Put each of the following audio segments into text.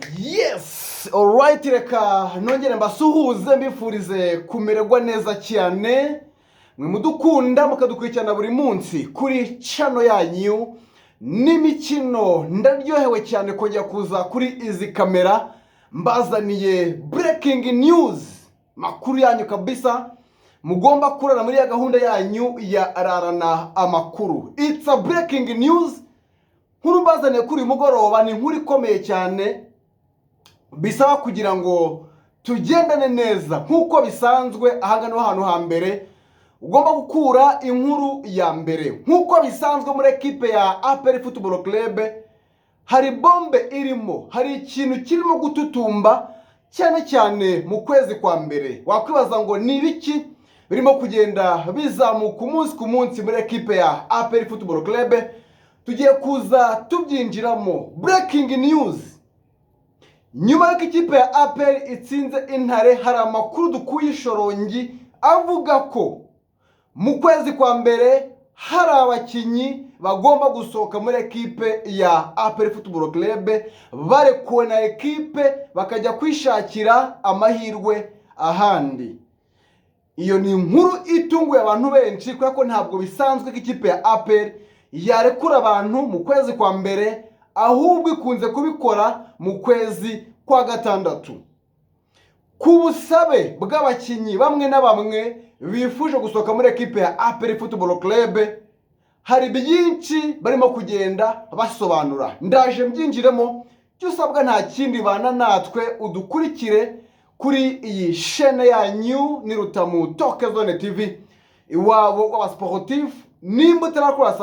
Yes, alright, reka nongere mbasuhuze mbifurize kumererwa neza cyane. Mwe mudukunda mukadukurikirana buri munsi kuri channel yanyu n'imikino. Ndaryohewe cyane kongera kuza kuri izi kamera mbazaniye breaking news, makuru yanyu kabisa mugomba kurana muri ya gahunda yanyu ya ararana amakuru. It's a breaking news. Nkuru mbazaniye kuri mugoroba ni nkuru ikomeye cyane, bisaba kugira ngo tugendane neza nkuko bisanzwe. Ahangana ahantu hambere ugomba gukura inkuru ya mbere nkuko bisanzwe muri equipe ya APR Football Club. Hari bombe irimo, hari ikintu kirimo gututumba cyane cyane mu kwezi kwa mbere. Wakwibaza ngo ni ibiki birimo kugenda bizamuka umunsi ku munsi muri equipe ya APR Football Club. Tugiye kuza tubyinjiramo. Breaking news: nyuma y'uko ikipe ya APR itsinze Intare, hari amakuru dukuye Ishorongi avuga ko mu kwezi kwa mbere hari abakinyi bagomba gusohoka muri ekipe ya APR Football Club, barekuwe na ekipe bakajya kwishakira amahirwe ahandi. Iyo ni inkuru itunguye abantu benshi kubera ko ntabwo bisanzwe ko ikipe ya APR yarekura abantu mu kwezi kwa mbere, ahubwo ikunze kubikora mu kwezi kwa gatandatu. Ku busabe bw'abakinyi bamwe na bamwe bifuje gusohoka muri ekipe ya APR Football Club, hari byinshi barimo kugenda basobanura. Ndaje mbyinjiremo. Cyo usabwa nta kindi, bana natwe udukurikire kuri iyi chaîne yanyu ni Rutamu Toke Zone TV, iwabo w'abasportif. Nimba utarakora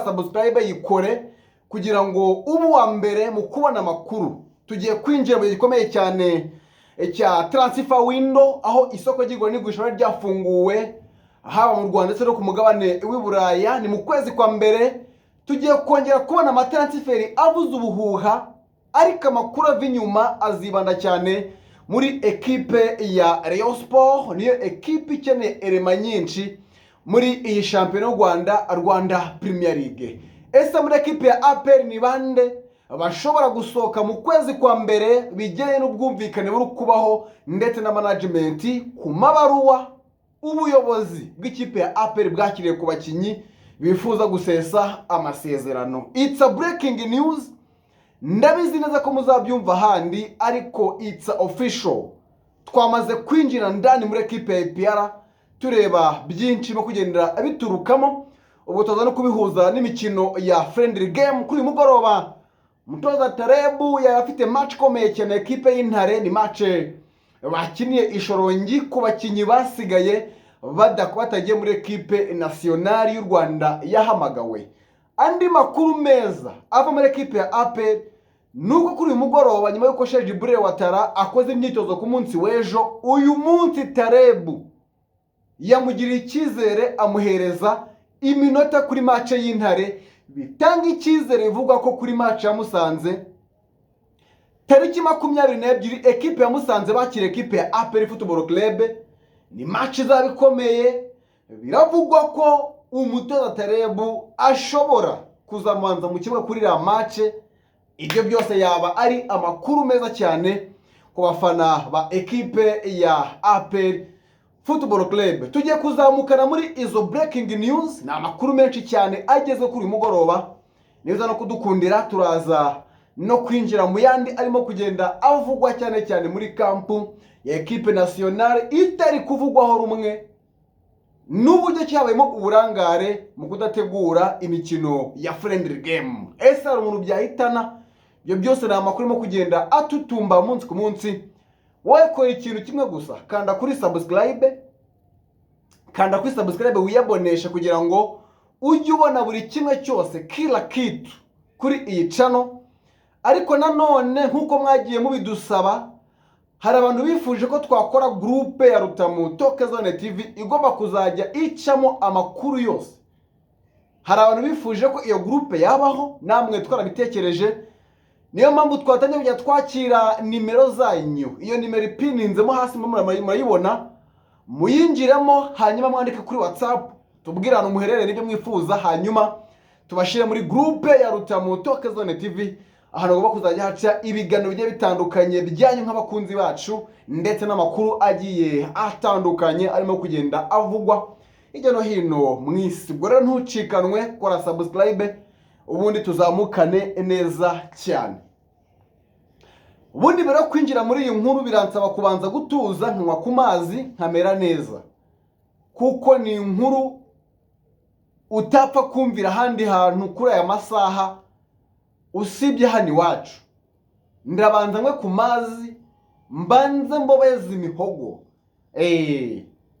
subscribe, yikore kugira ngo ubu wa mbere mu kubona amakuru. Tugiye kwinjira mu gikomeye cyane cya transfer window, aho isoko ry'igura n'igurisha ryafunguwe haba mu Rwanda ndetse no ku mugabane w'i Buraya. Ni mu kwezi kwa mbere tugiye kongera kubona amatransferi avuze ubuhuha, ariko amakuru ava inyuma azibanda cyane muri ekipe ya Rayon Sport. Niyo ekipe ikeneye elema nyinshi muri iyi shampiyona y'u Rwanda Premier League. Ese muri ekipe ya APR ni bande bashobora gusohoka mu kwezi kwa mbere, bijyanye n'ubwumvikane buri kubaho ndetse na management ku mabaruwa ubuyobozi bw'ikipe ya APR bwakiriye ku bakinyi bifuza gusesa amasezerano? It's a breaking news. Ndabizi neza ko muzabyumva handi, ariko it's official. Twamaze kwinjira ndani muri ekipe ya APR, tureba byinshi no kugendera biturukamo. Ubwo tuza no kubihuza n'imikino ya friendly game. Kuri mugoroba Mutoza Tarebu yafite match komeye cyane ekipe y'Intare. Ni match bakiniye Ishorongi ku bakinyi basigaye batagiye muri ekipe nationale y'u Rwanda yahamagawe. Andi makuru meza ava muri ekipe ya APR nuko kuri mugoroba, nyuma y'uko Sheikh Djibril Watara akoze imyitozo ku munsi w'ejo, uyu munsi Tarebu yamugiriye icyizere amuhereza iminota kuri match y'Intare, bitanga icyizere ivuga ko kuri match ya Musanze tariki 22 ekipe ya Musanze bakira ekipe ya APR Football Club. Ni match zabikomeye, biravugwa ko umutoza Tarebu ashobora kuzamanza mu kibuga kuri la match. Ibyo byose yaba ari amakuru meza cyane ku bafana ba ekipe ya APR Football Club. Tugiye kuzamukana muri izo breaking news, na amakuru menshi cyane ageze kuri mugoroba. Niza no kudukundira turaza no kwinjira mu yandi arimo kugenda avugwa cyane cyane muri kampu ya ekipe nationale itari kuvugwaho rumwe, n'uburyo cyabayemo uburangare mu kudategura imikino ya friendly game. Ese hari umuntu byahitana? Ibyo byose ni amakuru arimo kugenda atutumba munsi ku munsi. Wowe kora ikintu kimwe gusa, kanda kuri subscribe wiyabonesha kugira ngo ujye ubona buri kimwe cyose, kila kitu kuri iyi channel. Ariko nanone nkuko mwagiye mubidusaba, hari abantu bifuje ko twakora groupe ya Rutamu Toke Zone TV igomba kuzajya icamo amakuru yose. Hari abantu bifuje ko iyo groupe yabaho, namwe twarabitekereje. Niyo mpamvu twatangiye kujya twakira nimero zanyu. Iyo nimero ipininzemo hasi murayibona, muyinjiremo hanyuma mwandike kuri WhatsApp tubwirana umuherere n'ibyo mwifuza, hanyuma tubashire muri groupe ya Rutamu Toke Zone TV ahantu hagomba kuzajya haca ibiganiro bigiye bitandukanye byanyu nk'abakunzi bacu, ndetse n'amakuru agiye atandukanye arimo kugenda avugwa hirya no hino mu isi. Ubwo rero ntucikanwe, kora subscribe ubundi tuzamukane neza cyane. Ubundi mbere yo kwinjira muri iyi nkuru biransaba kubanza gutuza, nkanywa ku mazi, nkamera neza, kuko ni inkuru utapfa kumvira ahandi hantu kuri aya masaha usibye hano iwacu. Ndabanza nkwe ku mazi, mbanze mbobeze imihogo.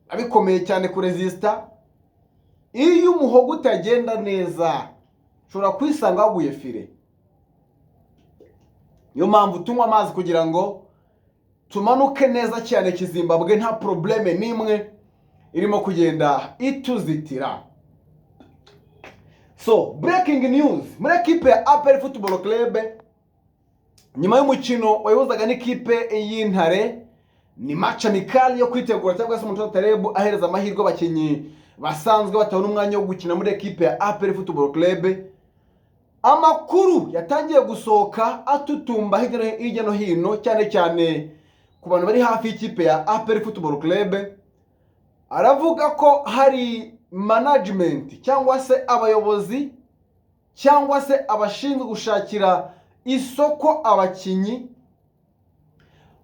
Abikomeye cyane kuresista. Iyo umuhogo utagenda neza ushobora kwisanga waguye fire. Niyo mpamvu tunywa amazi kugira ngo tumanuke neza cyane Kizimbabwe nta probleme n'imwe irimo kugenda ituzitira. So, breaking news. Muri ekipe ya APR Football Club, nyuma y'umukino wayobozaga n'ikipe y'Intare, ni match amical yo kwitegura cyangwa se Mutoza Tarebu ahereza amahirwe abakinnyi basanzwe batabona umwanya wo gukina muri ekipe ya APR Football Club. Amakuru yatangiye gusohoka atutumba hirya no hino, cyane cyane ku bantu bari hafi y'ikipe ya APR Football Club. Aravuga ko hari management cyangwa se abayobozi cyangwa se abashinzwe gushakira isoko abakinyi,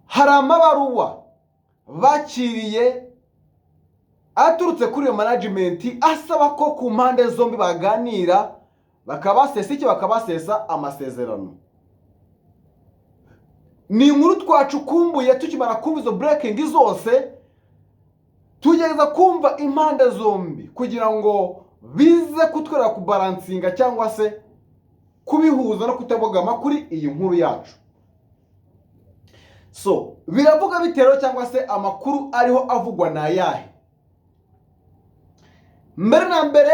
hari amabaruwa bakiriye aturutse kuri iyo management asaba ko ku mpande zombi baganira bakabasesa amasezerano. Ni inkuru twacukumbuye tukimara kumva izo breaking zose, tugerageza kumva impande zombi kugira ngo bize kutwereka kubalansinga cyangwa se kubihuza no kutabogama kuri iyi nkuru yacu. So, biravuga bitero cyangwa se amakuru ariho avugwa na yahe. Mbere na mbere,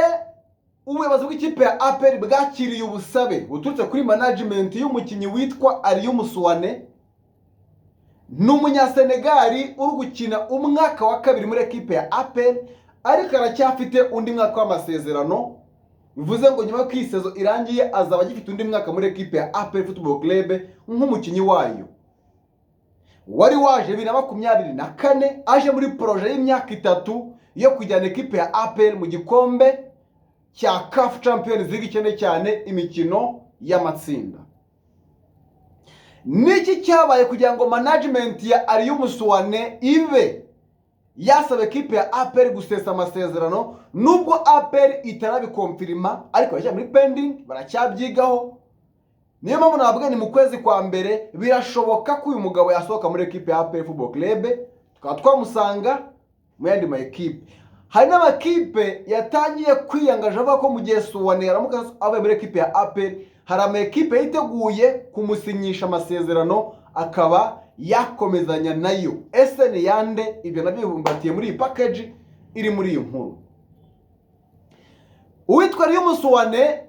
ubuyobozi bw'ikipe ya APR bwakiriye ubusabe buturutse kuri management y'umukinnyi witwa Aliou Moussouane. Ni umunyasenegali uri gukina umwaka wa kabiri muri ekipe ya APR, ariko aracyafite undi mwaka w'amasezerano. Bivuze ngo nyuma y'uko iyi sezo irangiye azaba agifite undi mwaka muri ekipe ya APR Football Club nk'umukinnyi wayo. Wari waje 2024, aje muri projet y'imyaka 3 yo kujyana ekipe ya APR mu gikombe cya CAF Champions League, cyane imikino y'amatsinda. Niki cyabaye kugira ngo management ya Aliou Moussouane ibe yasaba ekipe ya APR gusesa amasezerano, nubwo APR itarabikonfirma ariko bajya muri pending, baracyabyigaho. Niyo mpamvu nababwiye ni mu kwezi kwa mbere birashoboka ko uyu mugabo yasohoka muri ekipe ya APR Football Club, tukaba twamusanga mu yandi ma ekipe. Hari n'amakipe yatangiye kwiyangaje avuga ko mu gihe Souane yaramuka abaye muri ekipe ya APR, hari ama ekipe yiteguye kumusinyisha amasezerano akaba yakomezanya nayo. Ese ni yande? Ibyo nabyo bibumbatiye muri iyi package iri muri iyo nkuru. Uwitwa Aliou Moussouane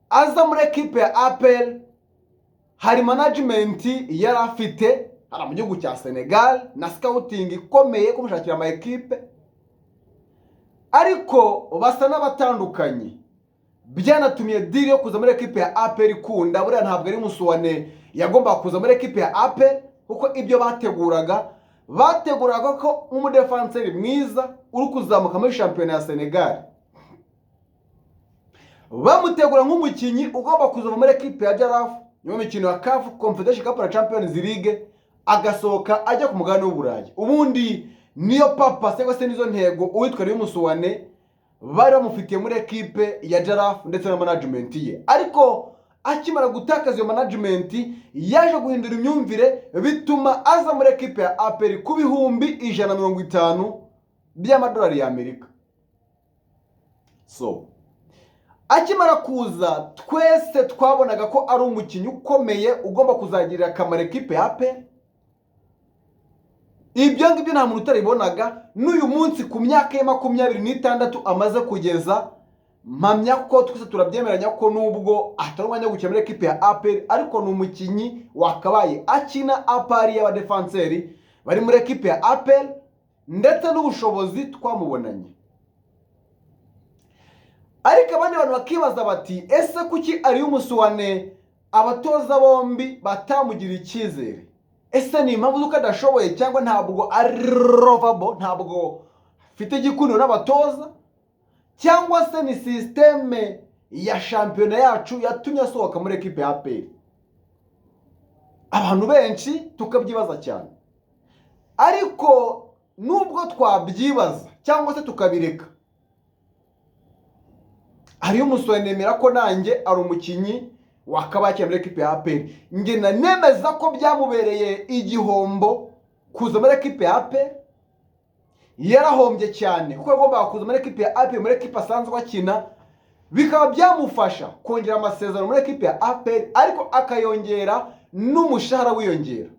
aza muri ekipe ya APR, hari management yari afite hano mu gihugu cya Senegal na scouting ikomeye kumushakira ama ekipe, ariko basa n'abatandukanye. Byanatumye deal yo kuza muri ekipe ya APR ikunda. Buriya ntabwo ari Moussouane yagomba kuza muri ekipe ya APR, kuko ibyo bateguraga ko umudefenseur mwiza uri kuzamuka muri shampiyona ya Senegal, bamutegura nk'umukinnyi ugomba kuza muri ekipe ya Jaraf nyuma y'imikino ya CAF Confederation Cup na Champions League, agasohoka ajya ku mugabane w'Uburayi. Ubundi niyo papa cyangwa se nizo ntego uwitwa Aliou Moussouane bari bamufitiye muri ekipe ya Jaraf ndetse na management ye. Ariko akimara gutakaza iyo management yaje guhindura imyumvire, bituma aza muri ekipe ya APR ku bihumbi 150 by'amadolari y'Amerika. So, akimara kuza twese twabonaga ko ari umukinnyi ukomeye ugomba kuzagirira akamaro ekipe ya APR. Ibyo ngibyo nta muntu utaribonaga. N'uyu munsi ku myaka ye 26 amaze kugeza, mpamya ko twese turabyemeranya ko nubwo atari umwanya wo gukina muri ekipe ya APR, ariko ni umukinnyi wakabaye akina APR y'abadefenseri bari muri ekipe ya APR, ndetse n'ubushobozi twamubonanye. Ariko abandi bantu bakibaza bati, ese kuki Aliou Moussouane abatoza bombi batamugira icyizere. Ese ni impamvu z'uko adashoboye cyangwa ntabwo ari lovable, ntabwo afite igikundiro n'abatoza, cyangwa se ni sisiteme ya shampiyona yacu yatumye asohoka muri ekipe ya APR? Abantu benshi tukabyibaza cyane, ariko nubwo twabyibaza cyangwa se tukabireka, hariyo umusore nemera ko nanjye ari umukinnyi wakabakiye muri ekipe ya APR. Nge nemeza ko byamubereye igihombo kuza muri ekipe ya APR. Yarahombye cyane kuko agomba kuza muri ekipe ya APR, muri ekipe asanzwe akina, bikaba byamufasha kongera amasezerano muri ekipe ya APR, ariko akayongera n'umushahara wiyongera.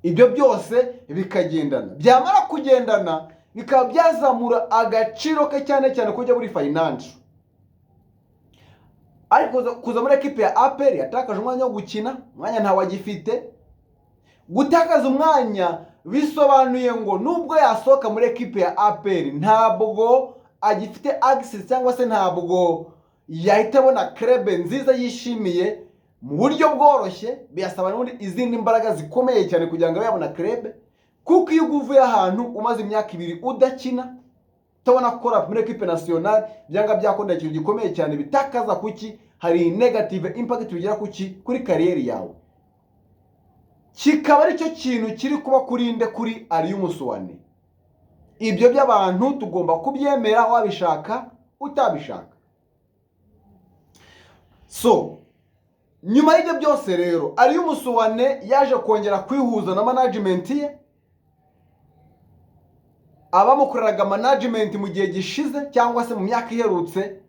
Ibyo byose bikagendana, byamara kugendana bikaba byazamura agaciro ke cyane cyane kujya muri financial. Ariko kuza muri ekipe ya APR yatakaje umwanya wo gukina, umwanya ntawagifite. Gutakaza umwanya bisobanuye ngo nubwo yasohoka muri ekipe ya APR ntabwo agifite access cyangwa se ntabwo yahita abona club nziza yishimiye mu buryo bworoshye. Biyasaba n'ubundi izindi mbaraga zikomeye cyane kugira ngo yabona club, kuko iyo uvuye ahantu umaze imyaka 2 udakina, tubona gukora muri ekipe nationale byanga byakunda ikintu gikomeye cyane, bitakaza kuki hari negative impact bigira kuki kuri kariyeri yawe. Kikaba ari cyo kintu kiri kuba kurinde kuri Aliou Msuwane. Ibyo by'abantu tugomba kubyemera, wabishaka utabishaka. So nyuma y'ibyo byose rero, Aliou Msuwane yaje kongera kwihuza na management ye. Abamukoreraga management mu gihe gishize cyangwa se mu myaka iherutse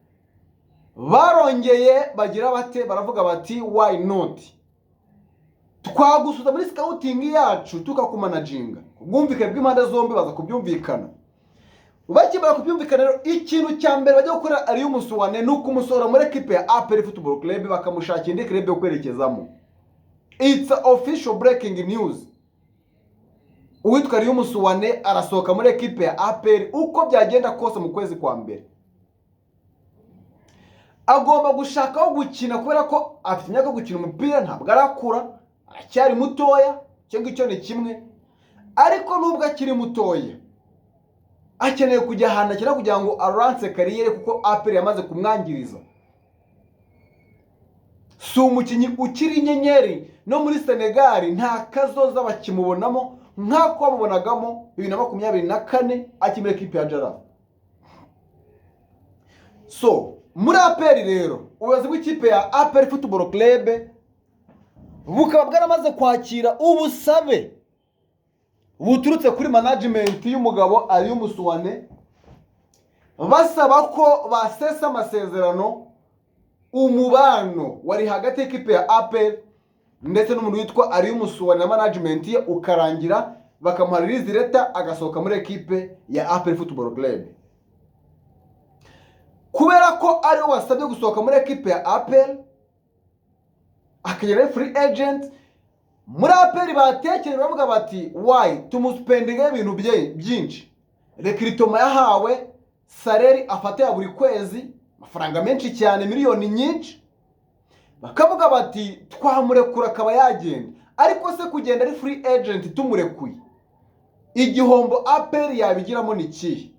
barongeye bagira bate, baravuga bati why not, twagusuza muri scouting yacu tukakumanaginga. Ubwumvikane bw'impande zombi baza kubyumvikana. Bakimara kubyumvikana rero, ikintu cya mbere bajya gukora Aliou Msuwane ni ukumusohora muri ekipe ya APR Football Club, bakamushakira indi club yo kwerekezamo. It's official breaking news. Uwitwa Aliou Msuwane arasohoka muri ekipe ya APR uko byagenda kose mu kwezi kwa mbere. Agomba gushakaho gukina kubera ko afite imyaka yo gukina umupira, ntabwo arakura, aracyari mutoya, cyangwa icyo ni kimwe. Ariko nubwo akiri mutoya, akeneye kujya ahantu akina kugira ngo arance kariyeri, kuko APR yamaze kumwangiriza. Si umukinnyi ukiri inyenyeri, no muri Senegal nta kazoza bakimubonamo nk'ako bamubonagamo 2024 akimira ekipe ya Jaraaf. So muri APR rero, ubuyobozi bw'ikipe ya APR Football Club bukaba bwaramaze kwakira ubusabe buturutse kuri management y'umugabo Aliou Msuwane, basaba ko basesa amasezerano, umubano wari hagati y'ikipe ya APR ndetse n'umuntu witwa Aliou Msuwane na management ye ukarangira, bakamuha release letter agasohoka muri ekipe ya APR Football Club. Kubera ko ari wasabye gusohoka muri ekipe ya APR, akagera free agent, muri APR batekere bavuga bati why tumuspendinga ibintu byinshi. Recruitment yahawe, salary afata ya buri kwezi, amafaranga menshi cyane, miliyoni nyinshi. Bakavuga bati twamurekura akaba yagenda, ariko se kugenda ari free agent tumurekuye, igihombo APR yabigiramo ni kihe?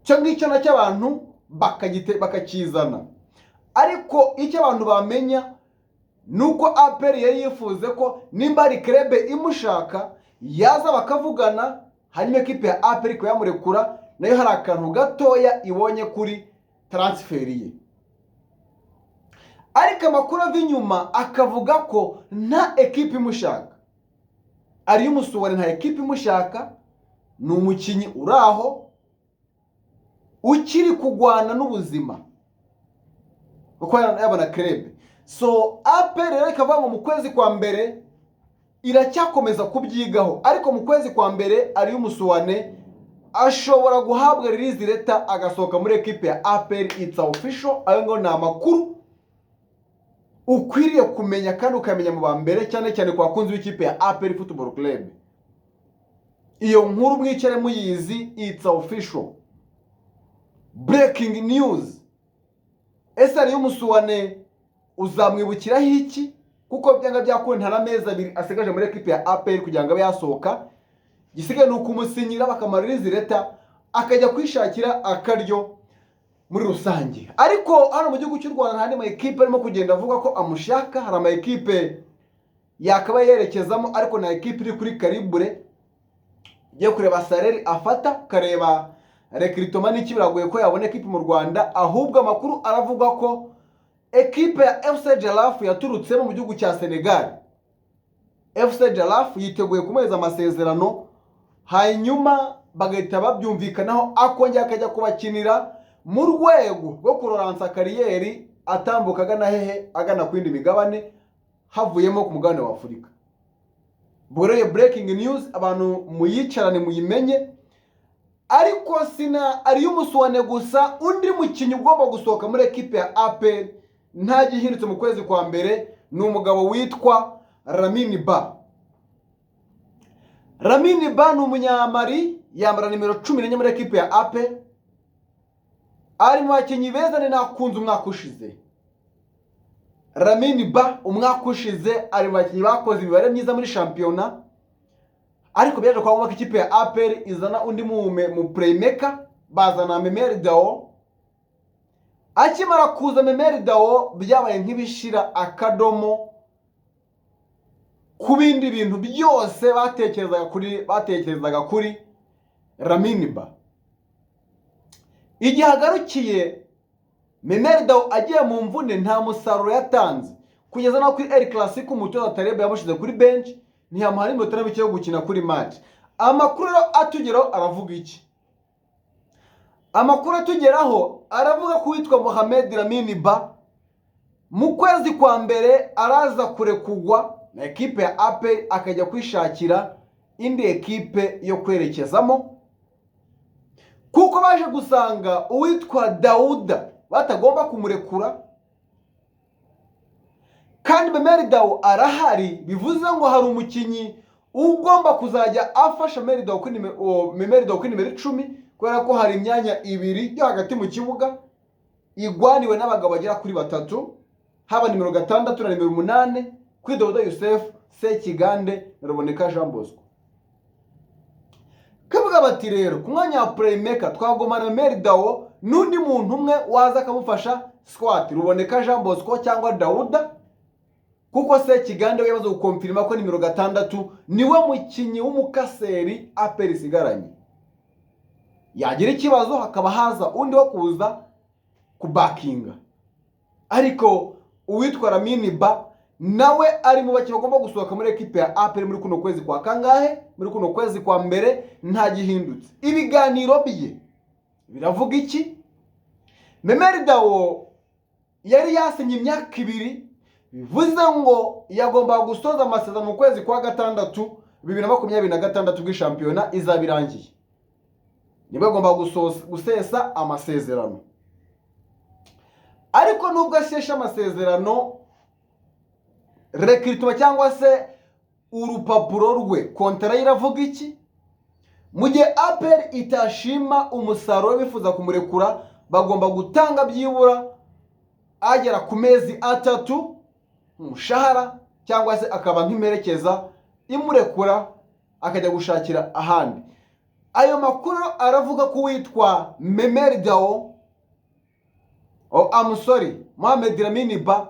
Cyo ngicyo nacyo abantu bakakizana. Ariko icyo abantu bamenya nuko APR yari yifuze ko nimba ari club imushaka yaza bakavugana, hanyuma ekipe ya APR ko yamurekura, nayo hari akantu gatoya ibonye kuri transfer ye. Ariko amakuru ava inyuma akavuga ko nta ekipe imushaka. Aliou Msuwane nta ekipe imushaka, ni umukinnyi uraho ukiri kugwana n'ubuzima uko yabona club. So APR rero ikava mu kwezi kwa mbere iracyakomeza kubyigaho, ariko mu kwezi kwa mbere Aliou Msuwane ashobora guhabwa release letter agasohoka muri ekipe ya APR. It's official. Ayo ngo ni amakuru ukwiriye kumenya kandi ukamenya mu bambere, cyane cyane kwa kunzi w'ikipe ya APR Football Club. Iyo nkuru mwicare muyizi, it's official. Breaking news. Ese Aliou Msuwane uzamwibukiraho iki? Kuko byanga byakunda ntara amezi 2 asigaje muri ekipe ya APR kugira ngo abe yasohoka. Gisigaye ni ukumusinyira bakamarira izi leta akajya kwishakira akaryo muri rusange. Ariko hano mu gihugu cy'u Rwanda ntandi ma ekipe arimo kugenda avuga ko amushaka. Hari ama ekipe yakaba yerekezamo, ariko na ekipe iri kuri karibure igiye kureba salary afata, kareba recruitment n'iki biragoye ko yabona ekipe mu Rwanda. Ahubwo amakuru aravuga ko ekipe ya FC Jalaf yaturutse mu gihugu cya Senegal. FC Jalaf yiteguye kumeza amasezerano, hanyuma bagahita babyumvikanaho akongera akajya kubakinira mu rwego rwo kuroransa kariyeri atambuka agana hehe, agana kwindi migabane havuyemo ku mugabane wa Afurika. Bore breaking news, abantu muyicarane muyimenye. Ariko sina ari umusuwane gusa, undi mukinyi ugomba gusohoka muri ekipe ya APR nta gihindutse mu kwezi kwa mbere ni umugabo witwa Lamine Ba. Lamine Ba ni umunyamari, yambara nimero 14 muri ekipe ya APR. Ari mu bakinyi beza ni nakunze umwaka ushize. Lamine Ba umwaka ushize ari mu bakinyi bakoze ibibare myiza muri shampiyona. Ariko byaje kwa mwaka ikipe ya APR izana undi mu playmaker, bazana Memeri Dao. Akimara kuza Memeri Dao byabaye nk'ibishira akadomo ku bindi bintu byose batekerezaga kuri Lamine Ba. Igihe hagarukiye Memeri Dao agiye mu mvune nta musaruro yatanze, kugeza no kuri El Clasico umutoza Taleb yamushize kuri bench, ntiyamuha n'imota n'abike yo gukina kuri match. Amakuru atugeraho aravuga iki? Amakuru atugeraho aravuga ko witwa Mohamed Lamine Ba mu kwezi kwa mbere araza kurekugwa na ekipe ya APR akajya kwishakira indi ekipe yo kwerekezamo, kuko baje gusanga uwitwa Dauda batagomba kumurekura. Kandi Memeri Dao arahari, bivuze ngo hari umukinyi ugomba kuzajya afasha Memeri Dao kuri nimero 10, kubera ko hari imyanya ibiri yo hagati mu kibuga igwaniwe n'abagabo bagera kuri 3, haba nimero 6 na nimero 8 kuri Dauda Youssef, Sekigande na Ruboneka Jean Bosco. Kavuga bati rero ku mwanya wa playmaker twagomana Memeri Dao n'undi muntu umwe waza akamufasha squat, Ruboneka Jean Bosco cyangwa Dauda, kuko Sekigande we yabaze gukonfirma ko nimero 6 niwe mukinyi w'umukaseri APR isigaranye. Yagira ikibazo hakaba haza undi wo kuza kubakinga. Ariko uwitwa Lamine Ba nawe ari mu baki bagomba gusohoka muri ekipe ya APR muri kuno kwezi kwa kangahe, muri kuno kwezi kwa mbere nta gihindutse. Ibiganiro bye biravuga iki? Memeri Dao yari yasinye imyaka 2, bivuze ngo yagomba gusoza amasezerano mu kwezi kwa 6 2026 bw'ishampiyona izabirangiye. Niba agomba gusesa amasezerano. Ariko nubwo ashesha amasezerano, recruitment cyangwa se urupapuro rwe kontara iravuga iki? Mu gihe APR itashima umusaruro bifuza kumurekura, bagomba gutanga byibura agera ku mezi 3 umushahara, cyangwa se akaba nk'imperekeza imurekura akajya gushakira ahandi. Ayo makuru aravuga ko witwa Memeri Dao Mohamed Lamine Ba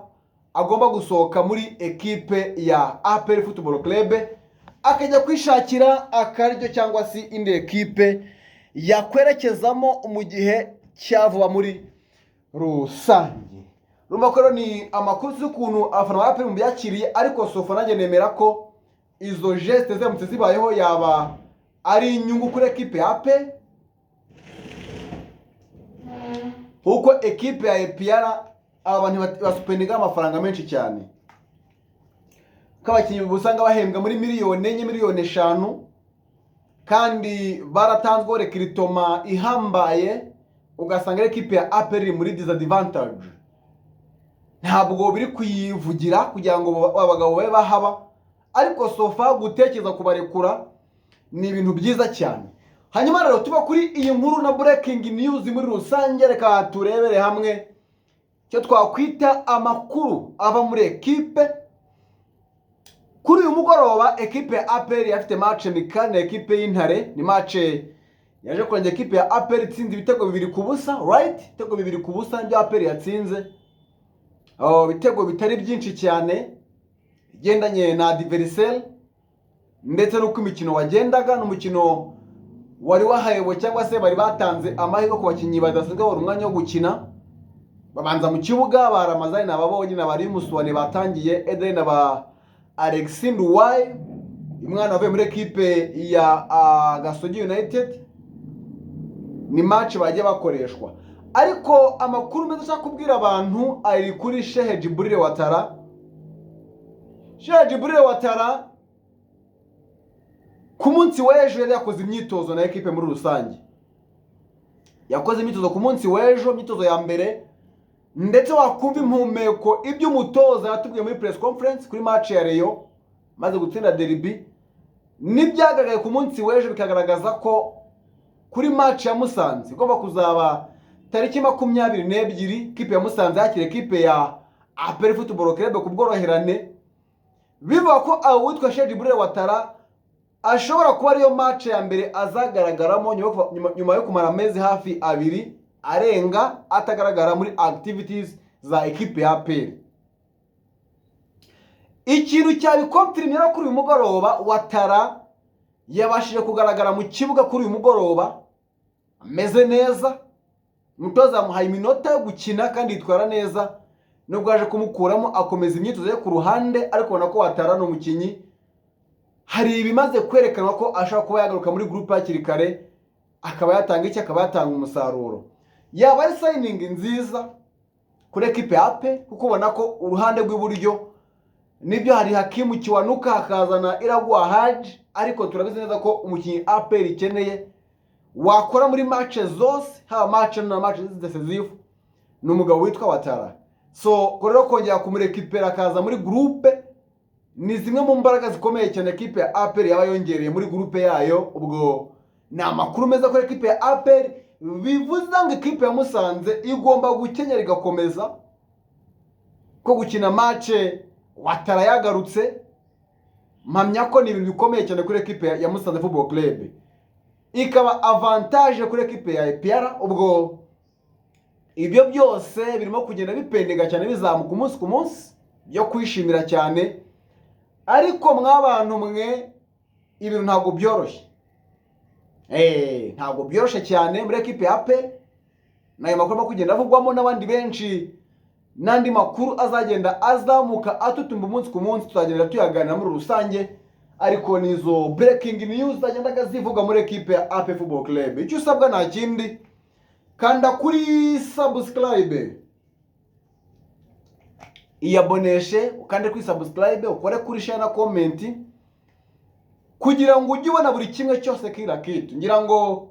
agomba gusohoka muri ekipe ya APR Football Club akajya kwishakira akaryo cyangwa si indi ekipe yakwerekezamo mu gihe cyavuba muri rusange. Rumakoro ni amakuru y'ukuntu abafana ba APR mu byakiriye, ariko sofa nanjye nemera ko izo geste zemutse zibayeho yaba ari inyungu kuri ekipe ya APR, kuko ekipe ya APR abantu basupeninga amafaranga menshi cyane. Kabakinyi busanga bahembwa muri miliyoni 4 miliyoni 5, kandi baratanzwe recruitment ihambaye, ugasanga ekipe ya APR muri disadvantage. Ntabwo biri kuyivugira kugira ngo abagabo babe bahaba, ariko sofa gutekereza kubarekura ni ibintu byiza cyane. Hanyuma rero tuba kuri iyi nkuru na breaking news muri rusange, reka turebere hamwe icyo twakwita amakuru ava muri ekipe. Kuri uyu mugoroba ekipe ya APR yafite match mikane na ekipe y'Intare. Ni match yaje kurangira ekipe ya APR itsinze ibitego 2-0, right? Ibitego 2-0 nibyo APR yatsinze. Ibitego bitari byinshi cyane igendanye na adversaire ndetse n'uko imikino wagendaga, n'umukino wari wahayewe cyangwa se bari batanze amahirwe ku bakinnyi badasanzwe bari umwanya wo gukina. Babanza mu kibuga baramazanye nababonye nabari Musuwane batangiye Eden aba Alexis Nduwaye, umwana wavuye muri ekipe ya Gasogi United. Ni match bagiye bakoreshwa, ariko amakuru meza nshaka kubwira abantu ari kuri Sheikh Djibril Ouattara. Sheikh Djibril Ouattara ku munsi w'ejo yari yakoze imyitozo na ekipe muri rusange. Yakoze imyitozo ku munsi w'ejo, imyitozo ya mbere, ndetse wakumva impumeko ibyo umutoza yatubwiye muri press conference kuri match ya Rayon maze gutsinda derby. Nibyagaragaye ku munsi w'ejo bikagaragaza ko kuri match ya Musanze igomba kuzaba tariki 22 kipe ya Musanze yakira ekipe ya APR Football Club ku bworoherane. Bivuga ko awitwa Sheikh Djibril Ouattara ashobora kuba ariyo match ya mbere azagaragaramo nyuma yo kumara amezi hafi 2 arenga atagaragara muri activities za ekipe ya APR. Ikintu cyabikonfirmye kuri uyu mugoroba, Ouattara yabashije kugaragara mu kibuga kuri uyu mugoroba ameze neza. Umutoza amuhaye iminota yo gukina kandi yitwara neza, nubwo yaje kumukuramo akomeza imyitozo ye ku ruhande, ariko ubona ko Ouattara ni umukinnyi hari ibimaze kwerekanwa ko ashaka kuba yagaruka muri groupe hakiri kare, akaba yatanga umusaruro. Yaba ari signing nziza kuri ekipe ya APR, kuko ubona ko uruhande rw'iburyo nibyo hari Hakimu Kiwanuka hakazana Iragwa Haji, ariko turabizi neza ko umukinnyi APR ikeneye wakora muri match zose, haba match na match decisive, ni umugabo witwa Ouattara. So rero kongera kumurekipera akaza muri groupe ni zimwe mu mbaraga zikomeye cyane ekipe ya APR yaba yongereye muri groupe yayo. Ubwo ni amakuru meza kuri ekipe ya APR, bivuze ngo ekipe ya Musanze igomba gukenyera igakomeza ko gukina match Ouattara yagarutse. Mpamya ko ni ibintu bikomeye cyane kuri ekipe ya Musanze Football Club, ikaba avantage kuri ekipe ya APR. Ubwo ibyo byose birimo kugenda bipendega cyane bizamuka umunsi ku munsi byo kwishimira cyane. Ariko mwabantu mwe ibintu ntabwo byoroshye, ntabwo byoroshye cyane muri ekipe ya APR. Nayo makuru kugenda avugwamo n'abandi benshi, n'andi makuru azagenda azamuka atutumba umunsi ku munsi, tuzagenda tuyaganira muri rusange. Ariko nizo breaking news zagendaga zivuga muri ekipe ya APR Football Club. Icyo usabwa nta kindi, kanda kuri subscribe, iyaboneshe, ukande kuri subscribe, ukore kuri share na comment, kugira ngo ujye ubona buri kimwe cyose kira kitu. Ngira ngo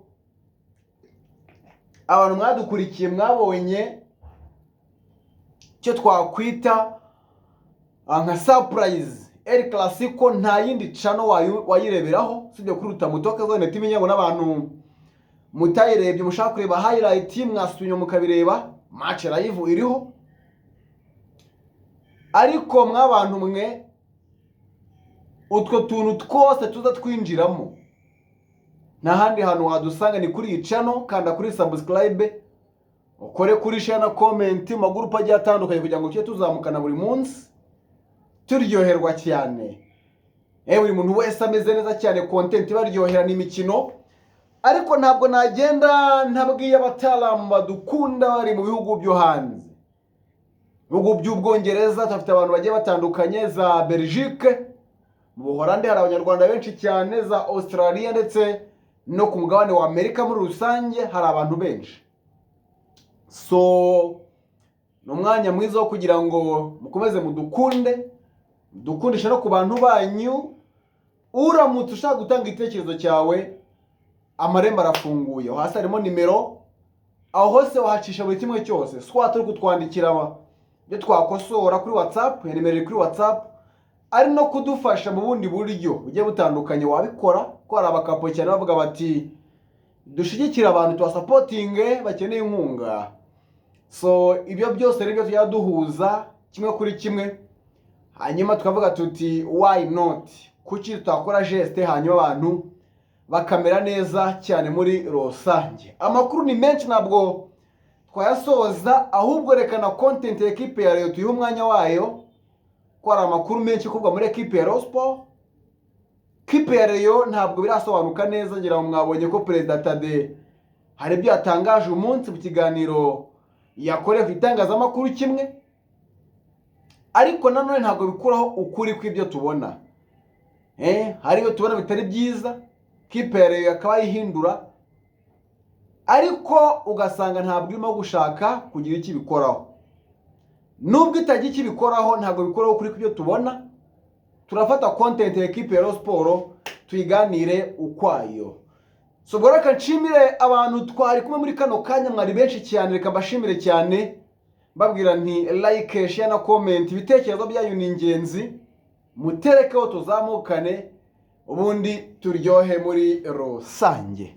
abantu mwadukurikiye mwabonye cyo twakwita nka surprise El Clasico. Nta yindi channel wayireberaho sibyo kuri Rutamutoka zone timenye ngo n'abantu mutayirebye mushaka kureba highlight mwasubye mukabireba, match live iriho. Ariko mwabantu mwe utwo tuntu twose tuza twinjiramo nta handi hantu wadusanga ni kuri iyi channel. Kanda kuri subscribe, ukore kuri share na comment, mu group agiye atandukanye kugira ngo cyo tuzamukana buri munsi turyoherwa cyane. Buri muntu wese ameze neza cyane, content baryohera n'imikino. Ariko ntabwo nagenda ntabwiye abataramu badukunda bari mu bihugu byo hanze, bihugu by'Ubwongereza. Tufite abantu bagiye batandukanye, za Belgique, mu Buholandi hari abanyarwanda benshi cyane, za Australia, ndetse no ku mugabane wa Amerika muri rusange hari abantu benshi. So ni umwanya mwiza wo kugira ngo mukomeze dukundisha no ku bantu banyu. Uramutse ushaka gutanga igitekerezo cyawe, amarembo arafunguye. Hasi harimo nimero, aho hose wahacisha buri kimwe cyose. Swat uri kutwandikira byo twakosora kuri WhatsApp, nimero iri kuri WhatsApp, ari no kudufasha mu bundi buryo bugiye butandukanye wabikora. Ko hari abakapo cyane bavuga bati dushigikira abantu, tuwa supporting bakeneye inkunga. so ibyo byose rero tujya duhuza kimwe kuri kimwe, hanyuma tukavuga tuti why not, kuki tutakora geste hanyuma abantu bakamera neza cyane muri rusange. Amakuru ni menshi ntabwo twayasoza, ahubwo rekana content ya equipe ya Rayon tuyiha umwanya wayo, ko hari amakuru menshi kuvuga muri equipe ya Rayon Sport. Equipe ya Rayon ntabwo birasobanuka neza, ngira ngo mwabonye ko Perezida Tade hari ibyo yatangaje umunsi mu kiganiro yakoreye ku itangazamakuru kimwe, ariko nanone ntabwo bikuraho ukuri kw'ibyo tubona. Hari ibyo tubona bitari byiza, equipe ya Rayon akaba yihindura, ariko ugasanga ntabwo irimo gushaka kugira icyo bikoraho. Nubwo itagira icyo bikoraho, ntabwo bikoraho kuri kw'ibyo tubona. Turafata content ya equipe ya Rayon Sport tuyiganire ukwayo. So reka nshimire abantu twari kumwe muri kano kanya, mwari benshi cyane, reka mbashimire cyane mbabwira nti like, share na comment. Ibitekerezo byanyu ni ingenzi, muterekeho tuzamukane ubundi turyohe muri rusange.